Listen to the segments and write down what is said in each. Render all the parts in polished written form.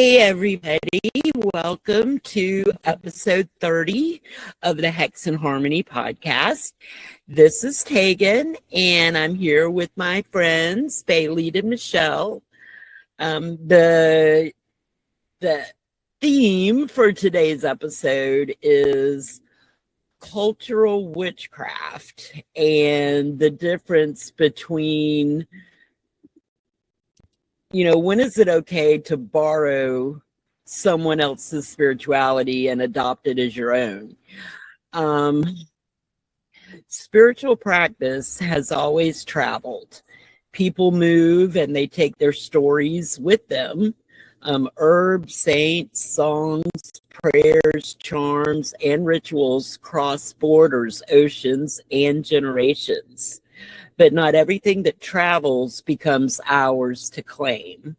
Hey everybody, welcome to episode 30 of the Hex and Harmony podcast. This is Tegan and I'm here with my friends Bailey and Michelle. The theme for today's episode is cultural witchcraft and the difference between, when is it okay to borrow someone else's spirituality and adopt it as your own? Spiritual practice has always traveled. People move and they take their stories with them. Herbs, saints, songs, prayers, charms, and rituals cross borders, oceans, and generations. But not everything that travels becomes ours to claim.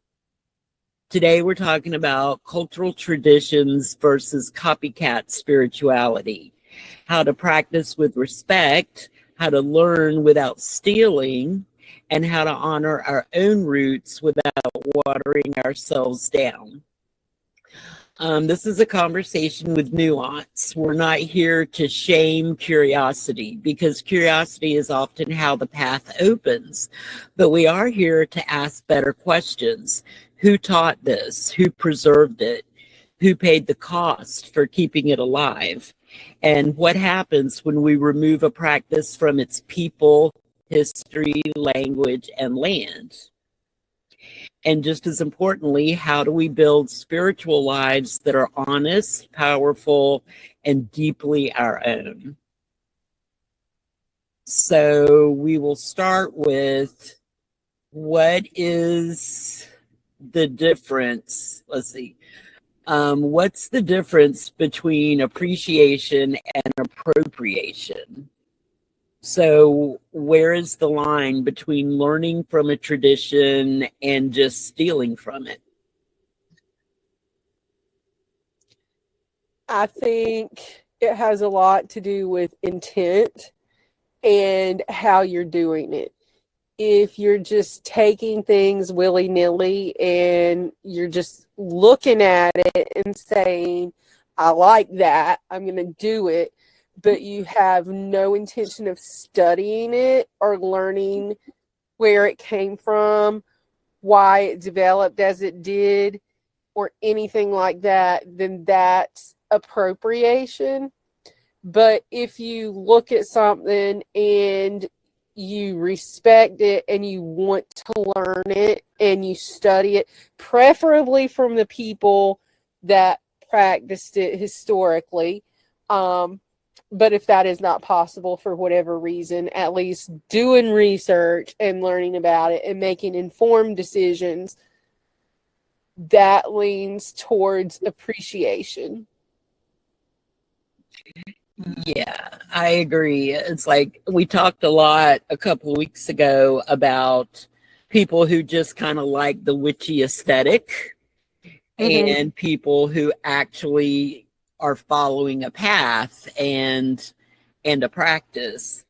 Today, we're talking about cultural traditions versus copycat spirituality, how to practice with respect, how to learn without stealing, and how to honor our own roots without watering ourselves down. This is a conversation with nuance. We're not here to shame curiosity because curiosity is often how the path opens. But we are here to ask better questions. Who taught this? Who preserved it? Who paid the cost for keeping it alive? And what happens when we remove a practice from its people, history, language, and land? And just as importantly, how do we build spiritual lives that are honest, powerful, and deeply our own? So we will start with what is the difference? Let's see. What's the difference between appreciation and appropriation? So where is the line between learning from a tradition and just stealing from it? I think it has a lot to do with intent and how you're doing it. If you're just taking things willy-nilly and you're just looking at it and saying, I like that, I'm going to do it, but you have no intention of studying it or learning where it came from, why it developed as it did, or anything like that, then that's appropriation. But if you look at something and you respect it and you want to learn it and you study it, preferably from the people that practiced it historically, but if that is not possible for whatever reason, at least doing research and learning about it and making informed decisions, that leans towards appreciation. Yeah, I agree. It's like we talked a lot a couple of weeks ago about people who just kind of like the witchy aesthetic and people who actually are following a path and a practice.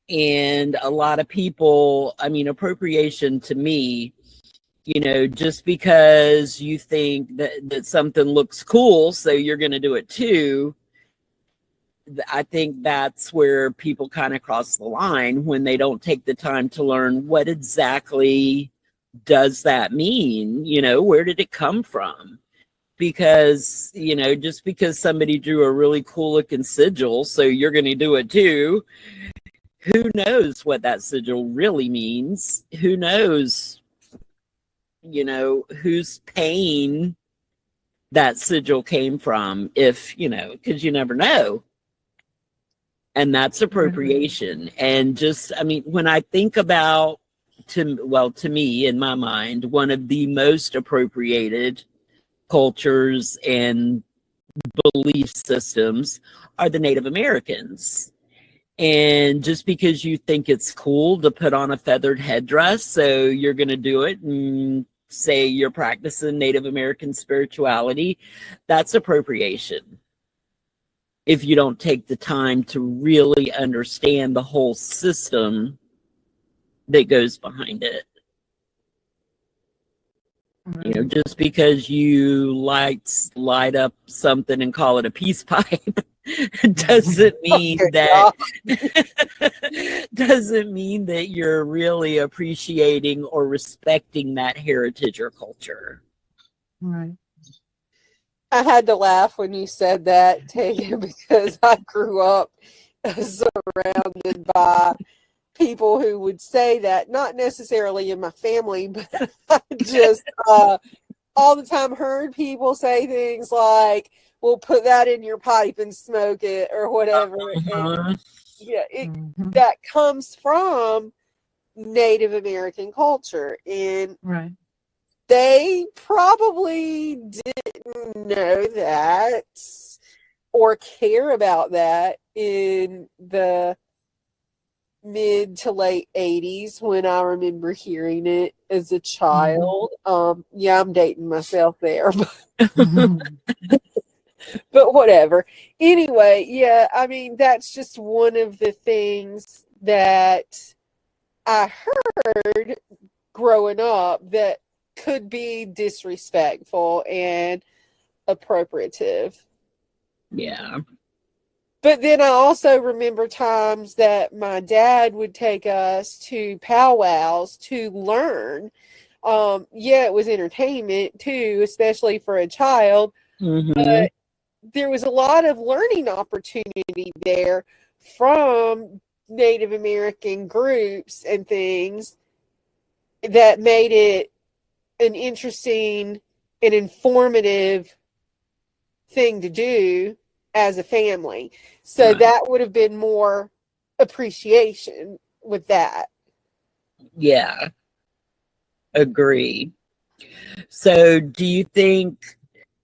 And a lot of people, appropriation to me, just because you think that something looks cool, so you're going to do it too. I think that's where people kind of cross the line when they don't take the time to learn what exactly does that mean? Where did it come from? Because, just because somebody drew a really cool looking sigil, so you're going to do it too. Who knows what that sigil really means? Who knows, whose pain that sigil came from, if, because you never know. And that's appropriation. And just, when I think about, to me, in my mind, one of the most appropriated cultures and belief systems are the Native Americans. And just because you think it's cool to put on a feathered headdress, so you're going to do it and say you're practicing Native American spirituality, that's appropriation. If you don't take the time to really understand the whole system that goes behind it. You know, just because you light up something and call it a peace pipe doesn't mean that doesn't mean that you're really appreciating or respecting that heritage or culture. Right. I had to laugh when you said that, Tanya, because I grew up surrounded by people who would say that, not necessarily in my family, but I just all the time heard people say things like, "We'll put that in your pipe and smoke it," or whatever. And yeah, that comes from Native American culture, and Right. they probably didn't know that or care about that in the mid to late 80s when I remember hearing it as a child. Yeah, I'm dating myself there, but whatever. Anyway, yeah, I mean, that's just one of the things that I heard growing up that could be disrespectful and appropriative. Yeah. But then I also remember times that my dad would take us to powwows to learn. Yeah, it was entertainment too, especially for a child. But there was a lot of learning opportunity there from Native American groups and things that made it an interesting and informative thing to do as a family. So that would have been more appreciation with that. Yeah. Agree. So do you think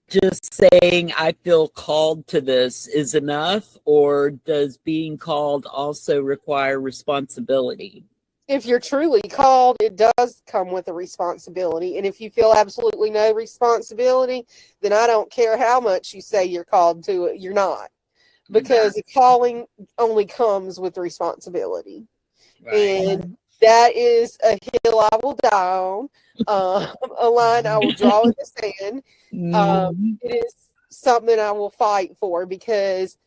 just saying I feel called to this is enough, or does being called also require responsibility? If you're truly called, it does come with a responsibility. And if you feel absolutely no responsibility, then I don't care how much you say you're called to it, you're not. Because the calling only comes with responsibility. And that is a hill I will die on, a line I will draw in the sand. It is something I will fight for, because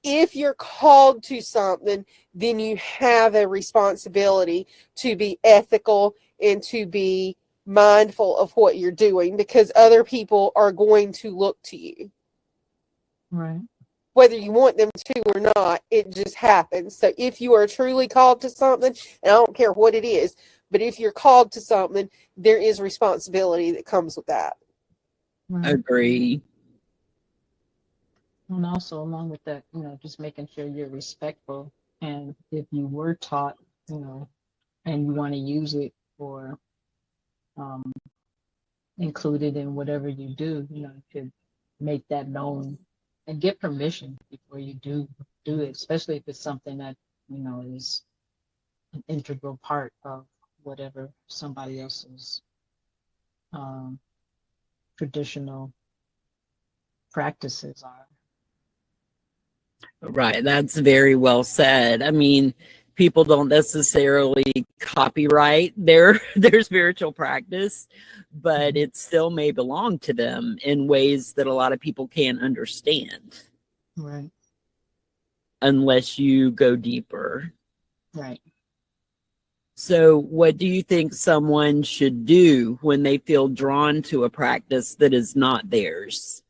if you're called to something, then you have a responsibility to be ethical and to be mindful of what you're doing, because other people are going to look to you. Right. Whether you want them to or not, it just happens. So if you are truly called to something, and I don't care what it is, but if you're called to something, there is responsibility that comes with that. Right. Agree. And also along with that, just making sure you're respectful. And if you were taught, and you want to use it or include it in whatever you do, you could make that known and get permission before you do it, especially if it's something that, is an integral part of whatever somebody else's traditional practices are. Right. That's very well said. I mean, people don't necessarily copyright their spiritual practice, but it still may belong to them in ways that a lot of people can't understand. Right. Unless you go deeper. Right. So what do you think someone should do when they feel drawn to a practice that is not theirs?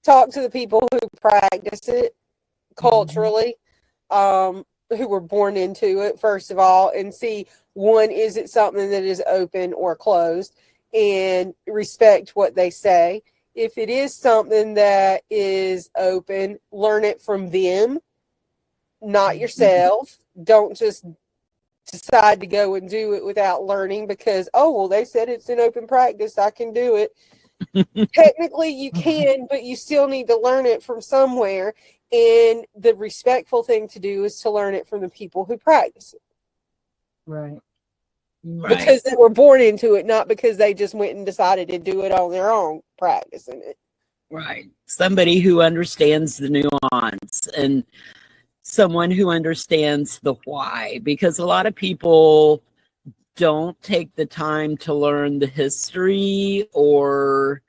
Talk to the people who practice it culturally, who were born into it, first of all, and see, one, is it something that is open or closed, and respect what they say. If it is something that is open, learn it from them, not yourself. Don't just decide to go and do it without learning because, oh, well, they said it's an open practice, I can do it. Technically, you can, but you still need to learn it from somewhere. And the respectful thing to do is to learn it from the people who practice it. Right. Because they were born into it, not because they just went and decided to do it on their own, practicing it. Right. Somebody who understands the nuance and someone who understands the why, because a lot of people don't take the time to learn the history or,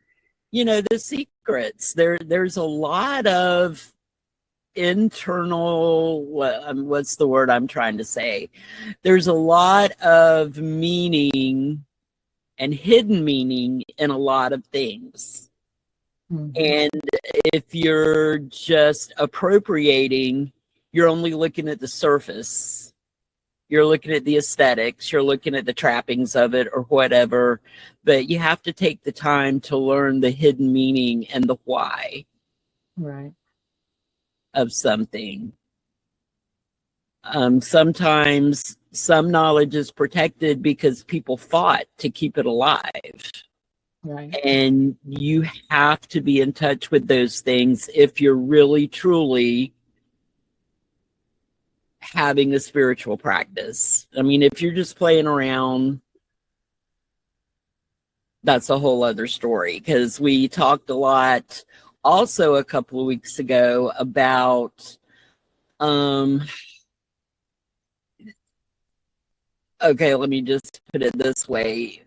you know, the secrets. There's a lot of internal, what's the word I'm trying to say? There's a lot of meaning and hidden meaning in a lot of things. Mhm. And if you're just appropriating, you're only looking at the surface. You're looking at the aesthetics, you're looking at the trappings of it or whatever, but you have to take the time to learn the hidden meaning and the why Right. of something. Sometimes some knowledge is protected because people fought to keep it alive. Right. And you have to be in touch with those things if you're really, truly having a spiritual practice. I mean, if you're just playing around, that's a whole other story, because we talked a lot also a couple of weeks ago about okay, let me just put it this way.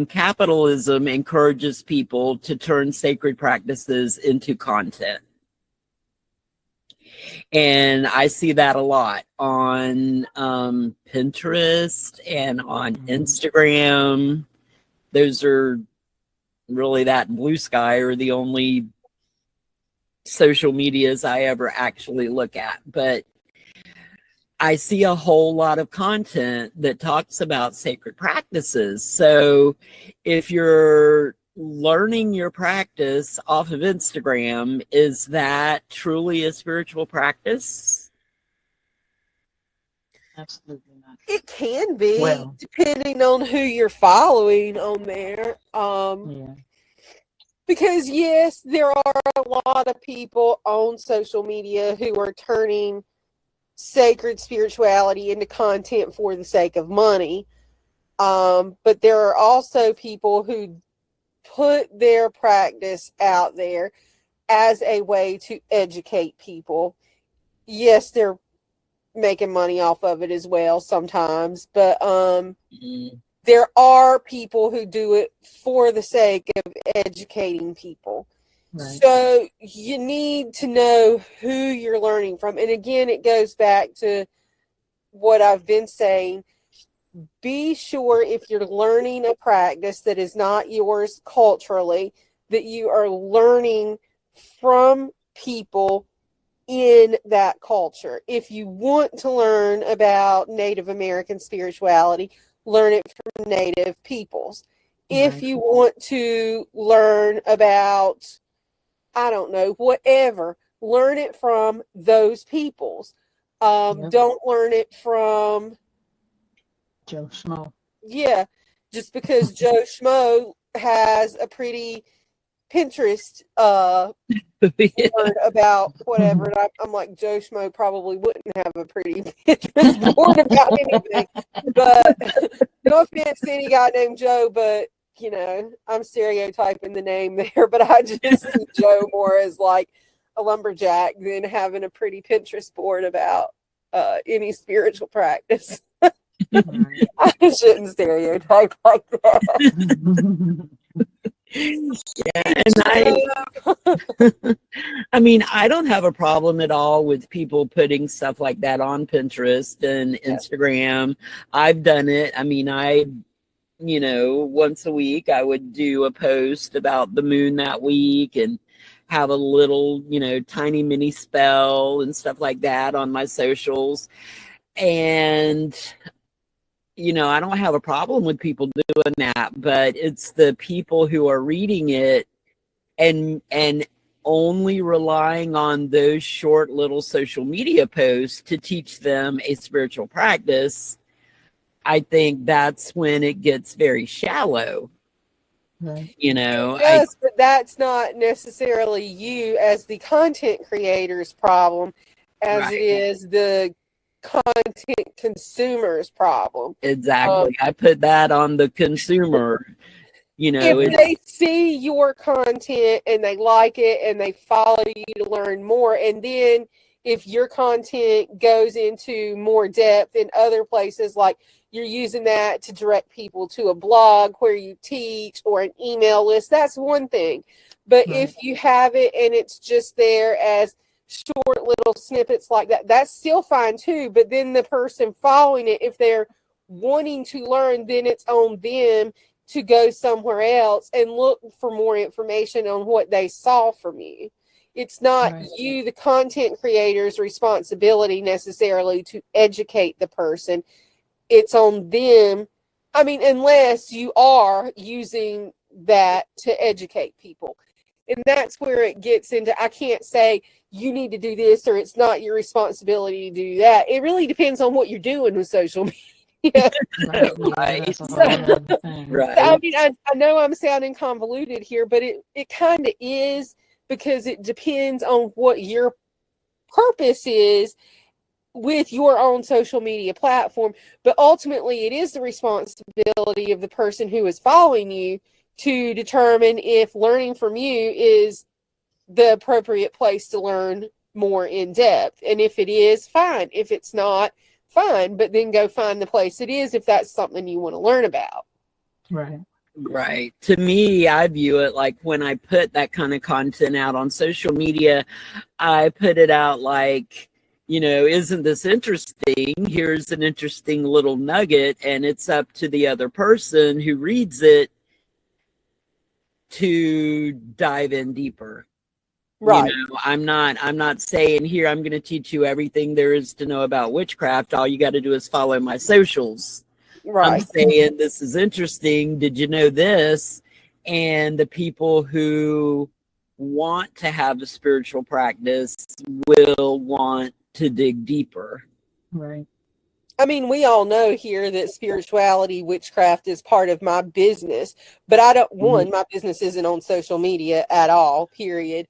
Capitalism encourages people to turn sacred practices into content. And I see that a lot on Pinterest and on Instagram. Those are really, that and Blue Sky are the only social medias I ever actually look at. But I see a whole lot of content that talks about sacred practices. So if you're learning your practice off of Instagram, is that truly a spiritual practice? Absolutely not. It can be, Well, depending on who you're following on there. yeah. Because yes, there are a lot of people on social media who are turning sacred spirituality into content for the sake of money. But there are also people who put their practice out there as a way to educate people. Yes, they're making money off of it as well sometimes, but there are people who do it for the sake of educating people. Right. So you need to know who you're learning from. And again, it goes back to what I've been saying. Be sure if you're learning a practice that is not yours culturally, that you are learning from people in that culture. If you want to learn about Native American spirituality, learn it from Native peoples. If Right. you want to learn about, I don't know, whatever, learn it from those peoples. Yep. Don't learn it from, Joe Schmo. yeah, just because Joe Schmo has a pretty Pinterest board about whatever, and I'm like, Joe Schmo probably wouldn't have a pretty Pinterest board about anything. But no offense to any guy named Joe, but you know, I'm stereotyping the name there, but I just see Joe more as like a lumberjack than having a pretty Pinterest board about any spiritual practice. Right. I shouldn't stereotype like that. Yeah, and I mean, I don't have a problem at all with people putting stuff like that on Pinterest and Instagram. I've done it. I mean, you know, once a week I would do a post about the moon that week and have a little, you know, tiny mini spell and stuff like that on my socials. And you know, I don't have a problem with people doing that, but it's the people who are reading it and only relying on those short little social media posts to teach them a spiritual practice. I think that's when it gets very shallow. Right. You know, Yes, but that's not necessarily you as the content creator's problem, as Right. it is the content consumer's problem. Exactly. I put that on the consumer. You know, If they see your content and they like it and they follow you to learn more, and then if your content goes into more depth in other places, like you're using that to direct people to a blog where you teach or an email list, that's one thing. But if you have it and it's just there as short little snippets like that, that's still fine too. But then the person following it, if they're wanting to learn, then it's on them to go somewhere else and look for more information on what they saw from you. It's not you, the content creator's responsibility necessarily to educate the person. It's on them. I mean, unless you are using that to educate people. And that's where it gets into, I can't say you need to do this or it's not your responsibility to do that. It really depends on what you're doing with social media. Right. I mean, I know I'm sounding convoluted here, but it kind of is, because it depends on what your purpose is with your own social media platform. But ultimately, it is the responsibility of the person who is following you to determine if learning from you is the appropriate place to learn more in depth. And if it is, fine. If it's not, fine. But then go find the place it is if that's something you want to learn about. Right. To me, I view it like when I put that kind of content out on social media, I put it out like, you know, isn't this interesting? Here's an interesting little nugget, and it's up to the other person who reads it to dive in deeper. Right. You know, I'm not saying here I'm going to teach you everything there is to know about witchcraft. All you got to do is follow my socials. Right. I'm saying this is interesting. Did you know this? And the people who want to have a spiritual practice will want to dig deeper. Right. I mean, we all know here that spirituality, witchcraft is part of my business, but I don't, my business isn't on social media at all, period.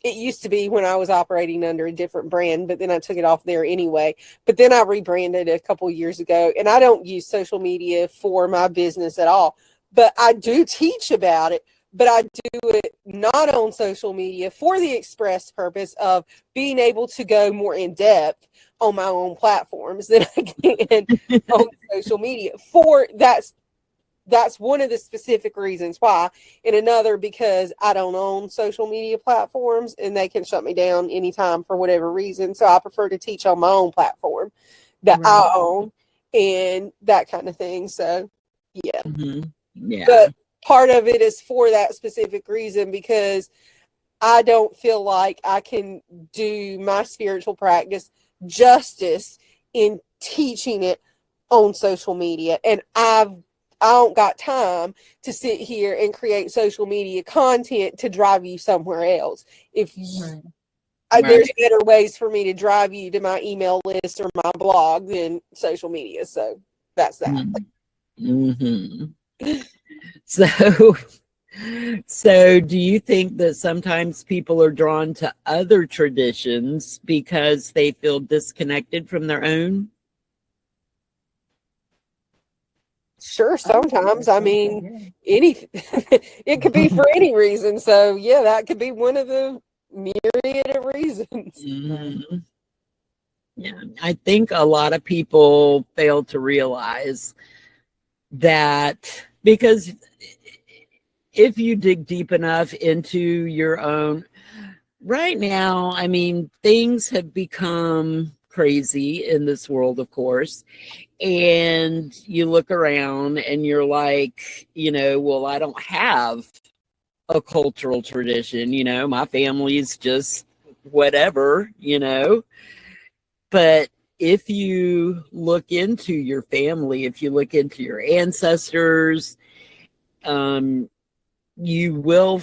It used to be when I was operating under a different brand, but then I took it off there anyway. But then I rebranded a couple years ago, and I don't use social media for my business at all. But I do teach about it, but I do it not on social media for the express purpose of being able to go more in depth on my own platforms than I can on social media. That's one of the specific reasons why. And another, because I don't own social media platforms and they can shut me down anytime for whatever reason. So I prefer to teach on my own platform that I own and that kind of thing. So, yeah. Yeah. But part of it is for that specific reason, because I don't feel like I can do my spiritual practice justice in teaching it on social media. And I don't got time to sit here and create social media content to drive you somewhere else. If you, there's better ways for me to drive you to my email list or my blog than social media. So that's that. So do you think that sometimes people are drawn to other traditions because they feel disconnected from their own? Sure, sometimes. I mean, it could be for any reason. So, yeah, that could be one of the myriad of reasons. Yeah, I think a lot of people fail to realize that, because if you dig deep enough into your own, right now, I mean, things have become crazy in this world, of course. And you look around and you're like, you know, well, I don't have a cultural tradition, you know, my family's just whatever, you know. But if you look into your family, if you look into your ancestors, you will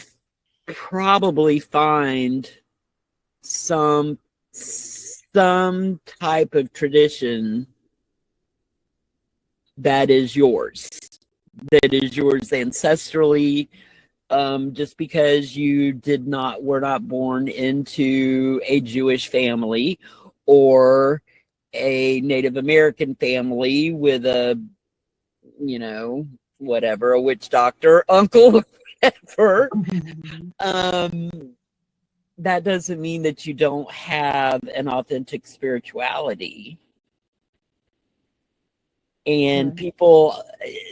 probably find some type of tradition that is yours ancestrally, just because you were not born into a Jewish family or a Native American family with a, you know, whatever, a witch doctor uncle, whatever. that doesn't mean that you don't have an authentic spirituality. And people,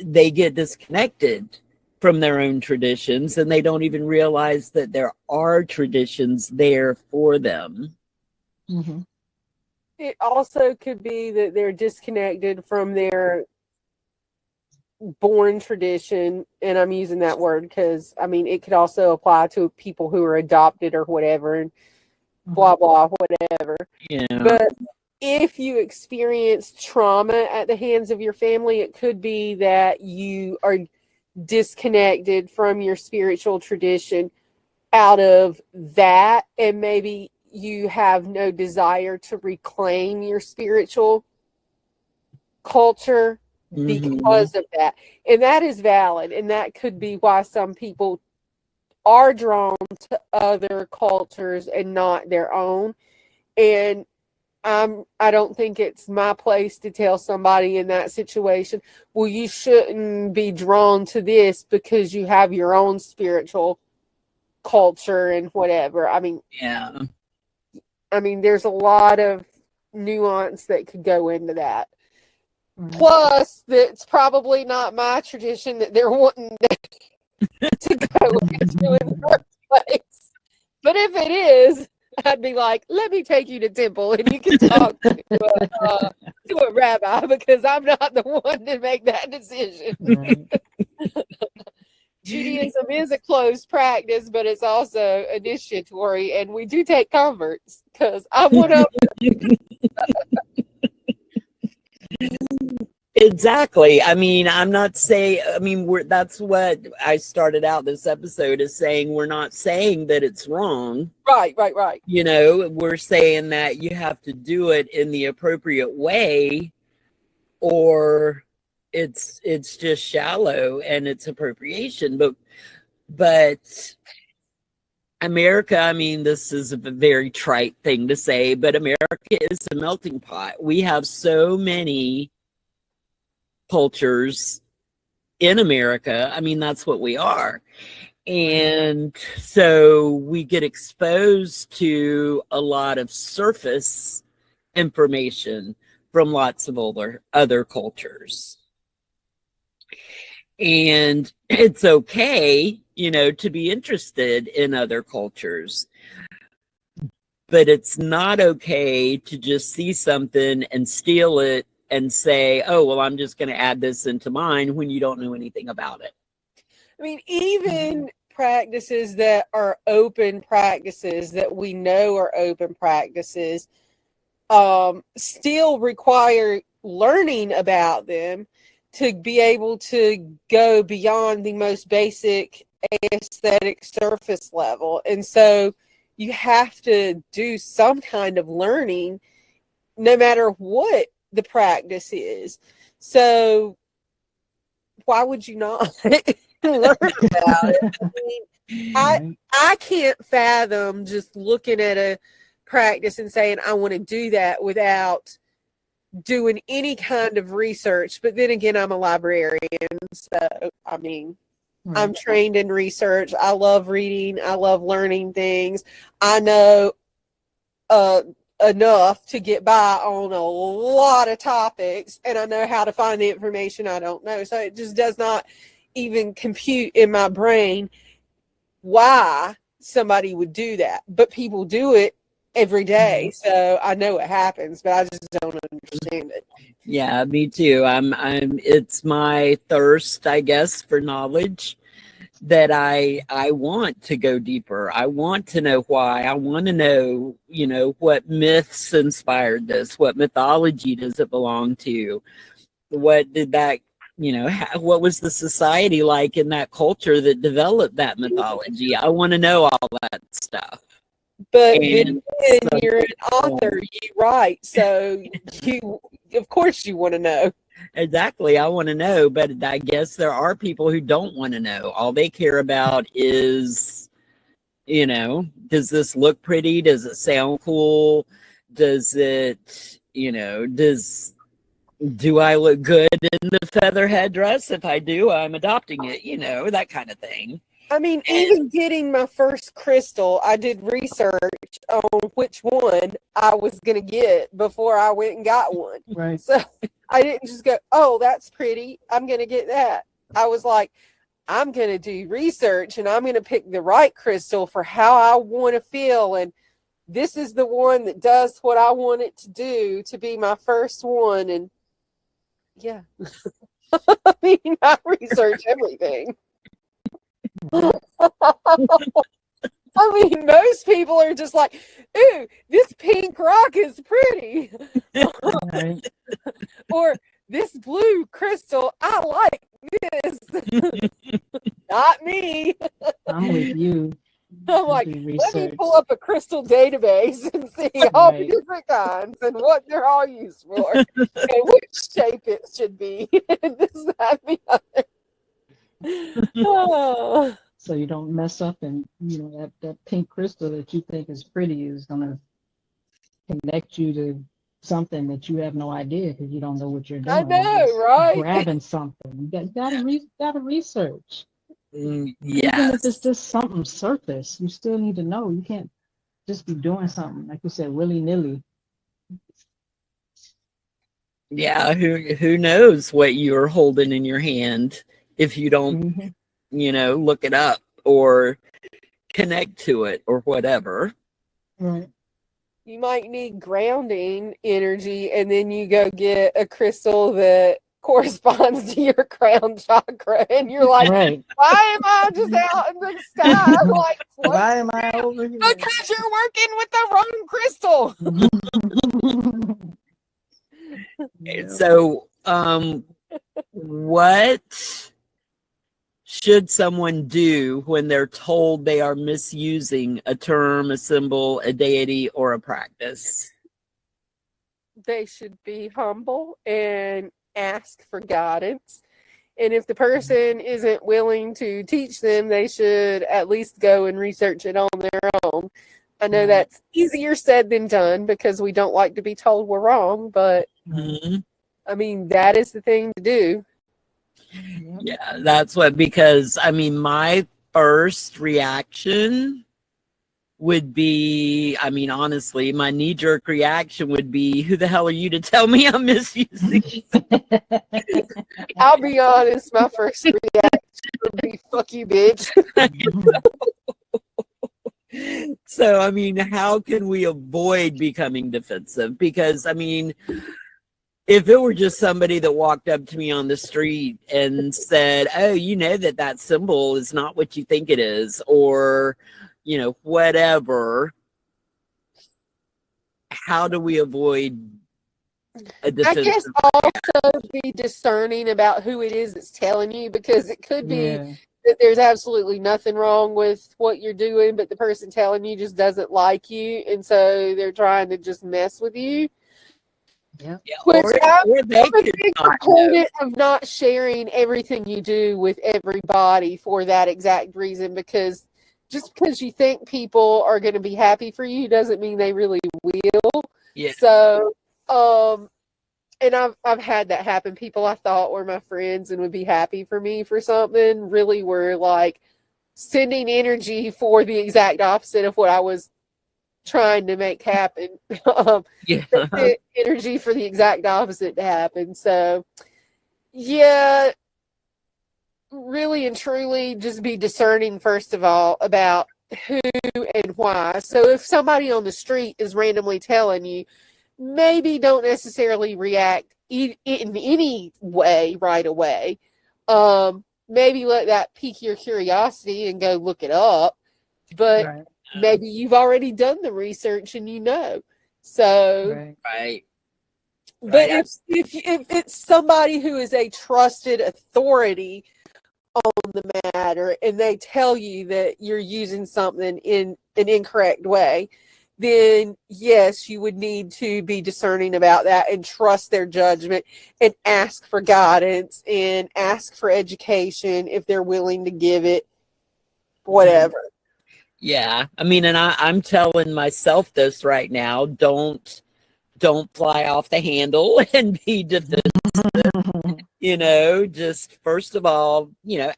they get disconnected from their own traditions, and they don't even realize that there are traditions there for them. Mm-hmm. It also could be that they're disconnected from their born tradition, and I'm using that word because I mean it could also apply to people who are adopted or whatever, and blah blah whatever. Yeah. But if you experience trauma at the hands of your family, it could be that you are disconnected from your spiritual tradition out of that, and maybe you have no desire to reclaim your spiritual culture because of that. And that is valid, and that could be why some people are drawn to other cultures and not their own. And I don't think it's my place to tell somebody in that situation, well, you shouldn't be drawn to this because you have your own spiritual culture and whatever. I mean, Yeah. there's a lot of nuance that could go into that. Plus, that's probably not my tradition that they're wanting to go into in the first place. But if it is, I'd be like, let me take you to temple and you can talk to a rabbi, because I'm not the one to make that decision. Judaism is a closed practice, but it's also initiatory, and we do take converts because I want to. Exactly. I mean, I'm not saying, I mean, that's what I started out this episode is saying. We're not saying that it's wrong. Right. You know, we're saying that you have to do it in the appropriate way, or it's just shallow and it's appropriation. But America, I mean, this is a very trite thing to say, but America is a melting pot. We have so many cultures in America. I mean, that's what we are. And so we get exposed to a lot of surface information from lots of other cultures. And it's okay, you know, to be interested in other cultures. But it's not okay to just see something and steal it and say, oh, well, I'm just going to add this into mine when you don't know anything about it. I mean, even practices that are open practices that we know are open practices still require learning about them to be able to go beyond the most basic aesthetic surface level. And so you have to do some kind of learning no matter what the practice is. So why would you not learn about it? I mean, I can't fathom just looking at a practice and saying I want to do that without doing any kind of research. But then again, I'm a librarian, so I mean, I'm trained in research. I love reading. I love learning things. I know enough to get by on a lot of topics, and I know how to find the information I don't know. So it just does not even compute in my brain why somebody would do that. But people do it every day, so I know it happens, but I just don't understand it. Yeah, me too. It's my thirst, I guess, for knowledge that I want to go deeper. I want to know why. I want to know, you know, what myths inspired this. What mythology does it belong to? What did that, you know, what was the society like in that culture that developed that mythology? I want to know all that stuff. But then you're an author, you write, so you, of course, you want to know. Exactly. I want to know, but I guess there are people who don't want to know. All they care about is, you know, does this look pretty? Does it sound cool? Does it, you know, do I look good in the feather headdress? If I do, I'm adopting it, you know, that kind of thing. I mean, even getting my first crystal, I did research on which one I was going to get before I went and got one. Right. So I didn't just go, oh, that's pretty, I'm going to get that. I was like, I'm going to do research and I'm going to pick the right crystal for how I want to feel. And this is the one that does what I want it to do to be my first one. And yeah, I mean, I research everything. I mean, most people are just like, ooh, this pink rock is pretty. Right. Or this blue crystal, I like this. Not me. I'm with you. I'm like, Do let me research. pull up a crystal database and see all the different kinds and what they're all used for and which shape it should be. This, that, and the other. Oh. So you don't mess up, and that pink crystal that you think is pretty is gonna connect you to something that you have no idea because you don't know what you're doing. I know, right? Grabbing something. You gotta research. Yes. Even if it's just something surface, you still need to know. You can't just be doing something, like you said, willy-nilly. Yeah, who knows what you're holding in your hand if you don't, look it up or connect to it or whatever. Right. You might need grounding energy, and then you go get a crystal that corresponds to your crown chakra, and you're like, Right. why am I just out in the sky? I'm like, why am I over here? Because you're working with the wrong crystal. So, what should someone do when they're told they are misusing a term, a symbol, a deity, or a practice? They should be humble and ask for guidance. And if the person isn't willing to teach them, they should at least go and research it on their own. I know that's easier said than done because we don't like to be told we're wrong, but I mean, that is the thing to do. Yeah, that's because my first reaction would be, honestly, my knee-jerk reaction would be, who the hell are you to tell me I'm misusing? I'll be honest, my first reaction would be, fuck you, bitch. So, how can we avoid becoming defensive? Because, if it were just somebody that walked up to me on the street and said, oh, that symbol is not what you think it is, or, whatever, how do we avoid a defensive? I guess also be discerning about who it is that's telling you, because it could be that there's absolutely nothing wrong with what you're doing, but the person telling you just doesn't like you, and so they're trying to just mess with you. Yeah. Which I'm a big proponent of not sharing everything you do with everybody for that exact reason, because just because you think people are going to be happy for you doesn't mean they really will. Yeah. So, and I've had that happen. People I thought were my friends and would be happy for me for something really were like sending energy for the exact opposite of what I was trying to make happen. Energy for the exact opposite to happen. So, yeah, really and truly just be discerning, first of all, about who and why. So if somebody on the street is randomly telling you, maybe don't necessarily react in any way right away. Maybe let that pique your curiosity and go look it up. But maybe you've already done the research and So, but if it's somebody who is a trusted authority on the matter and they tell you that you're using something in an incorrect way, then yes, you would need to be discerning about that and trust their judgment and ask for guidance and ask for education if they're willing to give it, whatever. Yeah, and I'm telling myself this right now. Don't fly off the handle and be defensive. Just first of all,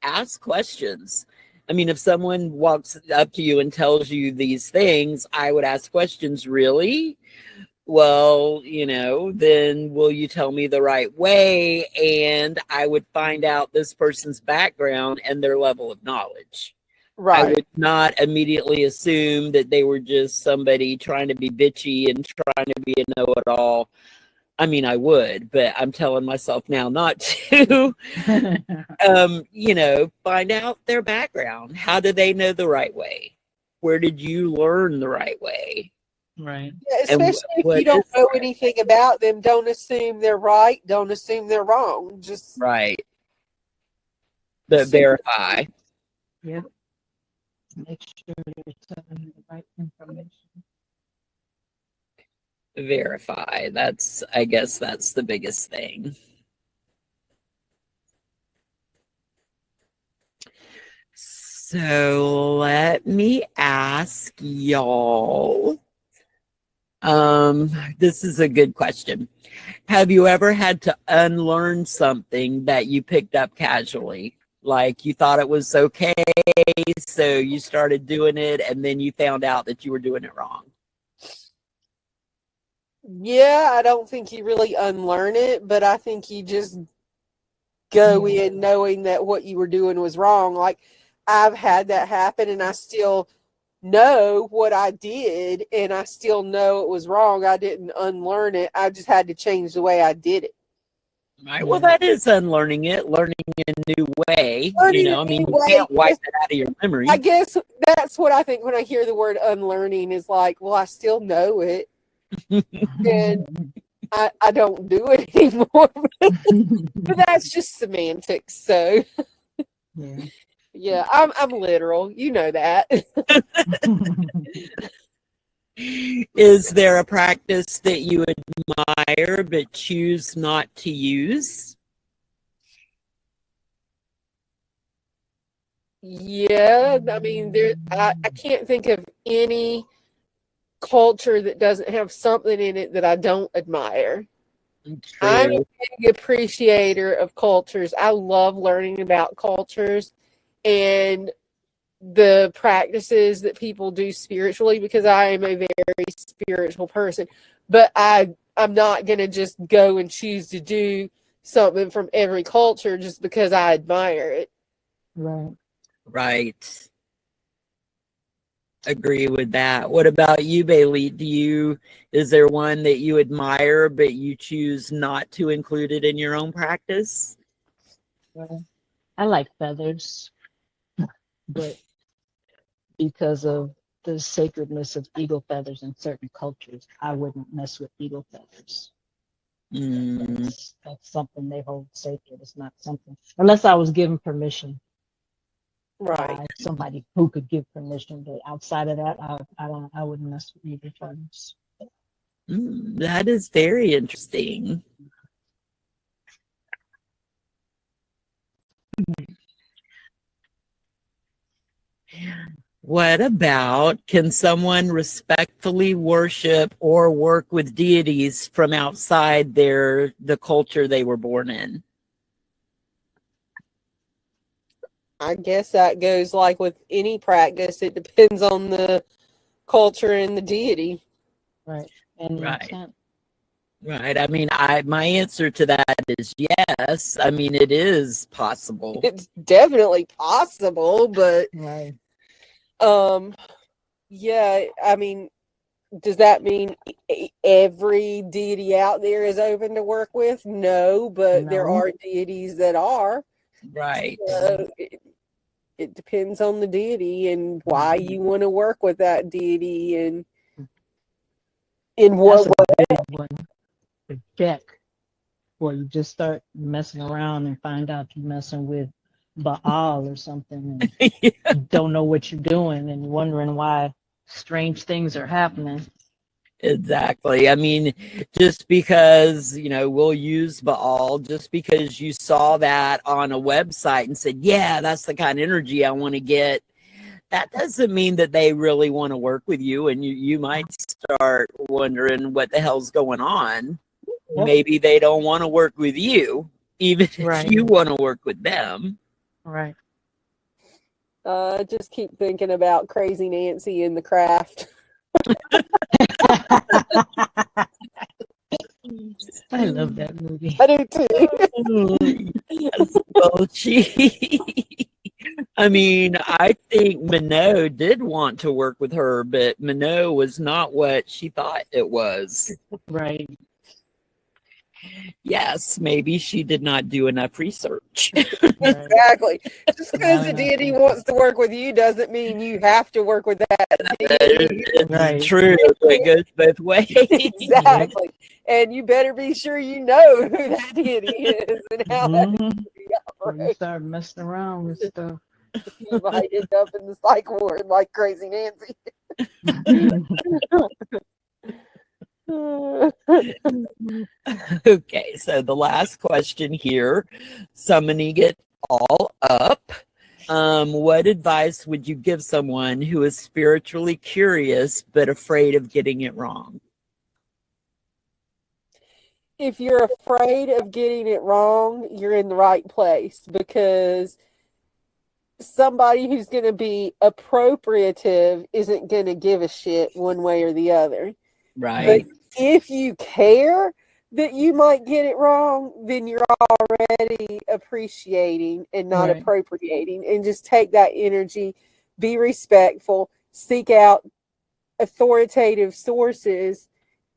ask questions. I mean, if someone walks up to you and tells you these things, I would ask questions. Really? Well, then will you tell me the right way? And I would find out this person's background and their level of knowledge. I Right. would not immediately assume that they were just somebody trying to be bitchy and trying to be a know-it-all. I mean, I would, but I'm telling myself now not to. Find out their background. How do they know the right way? Where did you learn the right way? Right. Yeah, And especially if what you don't is know the right anything about them, don't assume they're right. Don't assume they're wrong. Just right? But assume. verify. Yep. Make sure you're telling the right information. Verify. I guess that's the biggest thing. So let me ask y'all. This is a good question. Have you ever had to unlearn something that you picked up casually? Like you thought it was okay, so you started doing it, and then you found out that you were doing it wrong. Yeah, I don't think you really unlearn it, but I think you just go in knowing that what you were doing was wrong. Like I've had that happen, and I still know what I did, and I still know it was wrong. I didn't unlearn it. I just had to change the way I did it. Right. Well, that is unlearning it, learning a new way. Learning a I mean, new you way, can't wipe it out of your memory. I guess that's what I think when I hear the word unlearning is like, well, I still know it, and I don't do it anymore. But that's just semantics. So yeah, I'm literal. You know that. Is there a practice that you admire but choose not to use? Yeah, I mean, I can't think of any culture that doesn't have something in it that I don't admire. I'm a True. big appreciator of cultures. I love learning about cultures and the practices that people do spiritually because I am a very spiritual person. But I'm not going to just go and choose to do something from every culture just because I admire it. Right. Right. Agree with that. What about you, Bailey? Is there one that you admire but you choose not to include it in your own practice? Well, I like feathers, but because of the sacredness of eagle feathers in certain cultures, I wouldn't mess with eagle feathers. That's something they hold sacred. It's not something unless I was given permission Right. by somebody who could give permission. But outside of that, I wouldn't mess with eagle feathers. That is very interesting. What about, can someone respectfully worship or work with deities from outside the culture they were born in? I guess that goes like with any practice. It depends on the culture and the deity. Right. And the Right. intent. Right. I mean, my answer to that is yes. I mean, it is possible. It's definitely possible, but Right. yeah, I mean, does that mean every deity out there is open to work with? No, but there No. are deities that are. Right. It depends on the deity and why you want to work with that deity and in what That's way. a big one to check. Or you just start messing around and find out you're messing with Baal or something and Yeah. you don't know what you're doing and wondering why strange things are happening. Exactly. I mean, just because, we'll use Baal, just because you saw that on a website and said, yeah, that's the kind of energy I want to get, that doesn't mean that they really want to work with you. And you might start wondering what the hell's going on. Yep. Maybe they don't want to work with you, even Right. if you want to work with them. Right. Just keep thinking about Crazy Nancy in The Craft. I love that movie. I do too. Yes. Well, I mean, I think Minot did want to work with her, but Minot was not what she thought it was. Right. Yes, maybe she did not do enough research. Exactly. Just because the deity wants to work with you doesn't mean you have to work with that deity. Right. True. It goes both ways. Exactly. And you better be sure you know who that deity is and how that deity When you operates. start messing around with stuff. You might end up in the psych ward like Crazy Nancy. Okay, so the last question here, summing it all up. What advice would you give someone who is spiritually curious but afraid of getting it wrong? If you're afraid of getting it wrong, you're in the right place, because somebody who's going to be appropriative isn't going to give a shit one way or the other. Right. But if you care that you might get it wrong, then you're already appreciating and not appropriating. And just take that energy, be respectful, seek out authoritative sources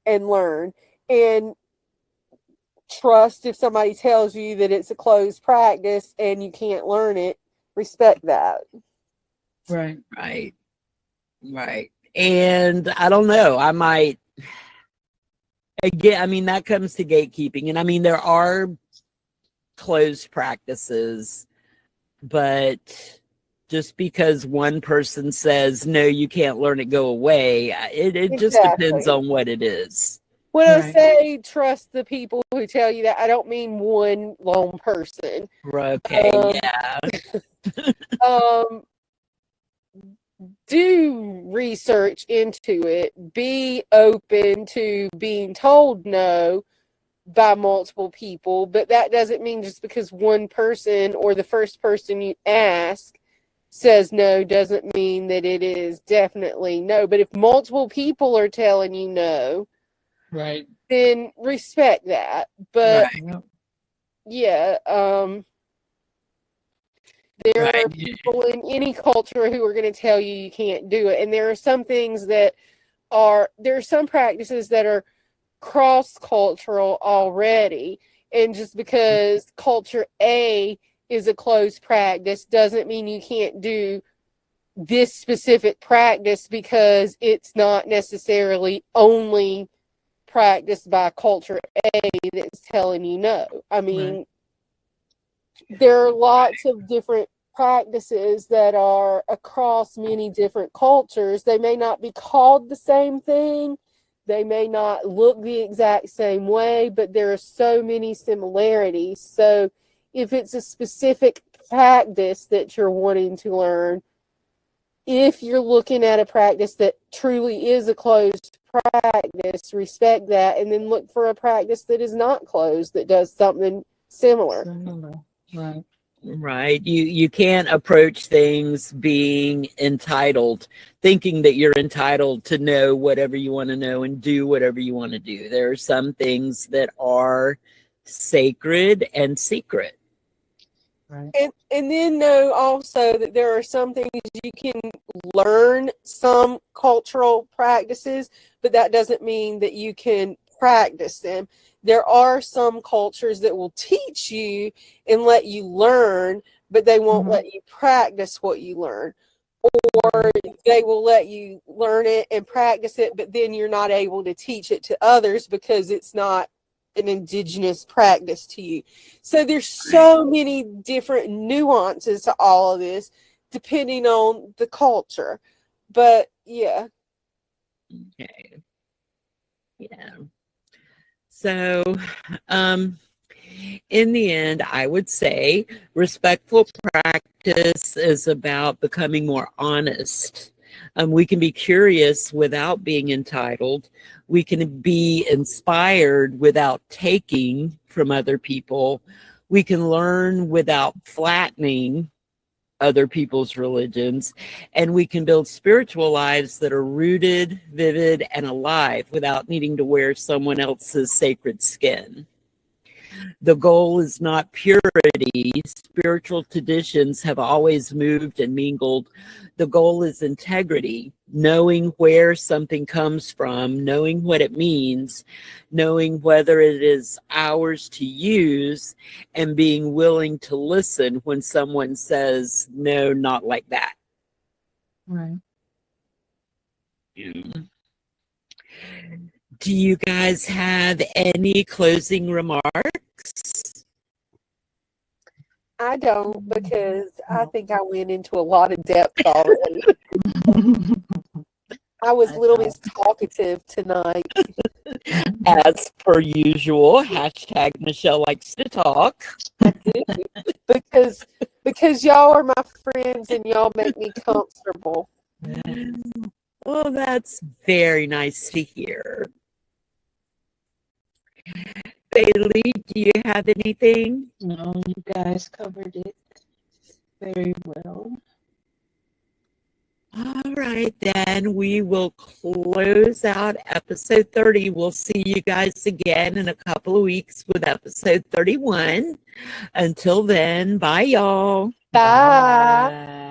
and learn. And trust if somebody tells you that it's a closed practice and you can't learn it, respect that. Right. And I don't know, I might, again, I mean, that comes to gatekeeping. And I mean, there are closed practices, but just because one person says, no, you can't learn it, go away, it just depends on what it is. When I say trust the people who tell you that, I don't mean one lone person. Okay, yeah. Do research into it. Be open to being told no by multiple people, but that doesn't mean just because one person or the first person you ask says no doesn't mean that it is definitely no. But if multiple people are telling you no, right, then respect that. But yeah, there are people in any culture who are going to tell you you can't do it. And there are some things that there are some practices that are cross-cultural already. And just because culture A is a closed practice doesn't mean you can't do this specific practice, because it's not necessarily only practiced by culture A that's telling you no. I mean, there are lots of different practices that are across many different cultures. They may not be called the same thing. They may not look the exact same way, but there are so many similarities. So if it's a specific practice that you're wanting to learn, if you're looking at a practice that truly is a closed practice, respect that, and then look for a practice that is not closed, that does something similar. Right. You can't approach things being entitled, thinking that you're entitled to know whatever you want to know and do whatever you want to do. There are some things that are sacred and secret. And then know also that there are some things you can learn, some cultural practices, but that doesn't mean that you can practice them. There are some cultures that will teach you and let you learn, but they won't let you practice what you learn. Or they will let you learn it and practice it, but then you're not able to teach it to others because it's not an indigenous practice to you. So there's so many different nuances to all of this depending on the culture. But yeah. Okay. Yeah. So, in the end, I would say respectful practice is about becoming more honest. We can be curious without being entitled. We can be inspired without taking from other people. We can learn without flattening. other people's religions, and we can build spiritual lives that are rooted, vivid, and alive without needing to wear someone else's sacred skin. The goal is not purity. Spiritual traditions have always moved and mingled. The goal is integrity, knowing where something comes from, knowing what it means, knowing whether it is ours to use, and being willing to listen when someone says, no, not like that. Right. Do you guys have any closing remarks? I don't, because I think I went into a lot of depth already. I was a little bit talkative tonight. As per usual, hashtag Michelle likes to talk. I do. Because y'all are my friends and y'all make me comfortable. Well, that's very nice to hear. Bailey, do you have anything? No, you guys covered it very well. All right, then we will close out episode 30. We'll see you guys again in a couple of weeks with episode 31. Until then, bye, y'all. Bye. Bye.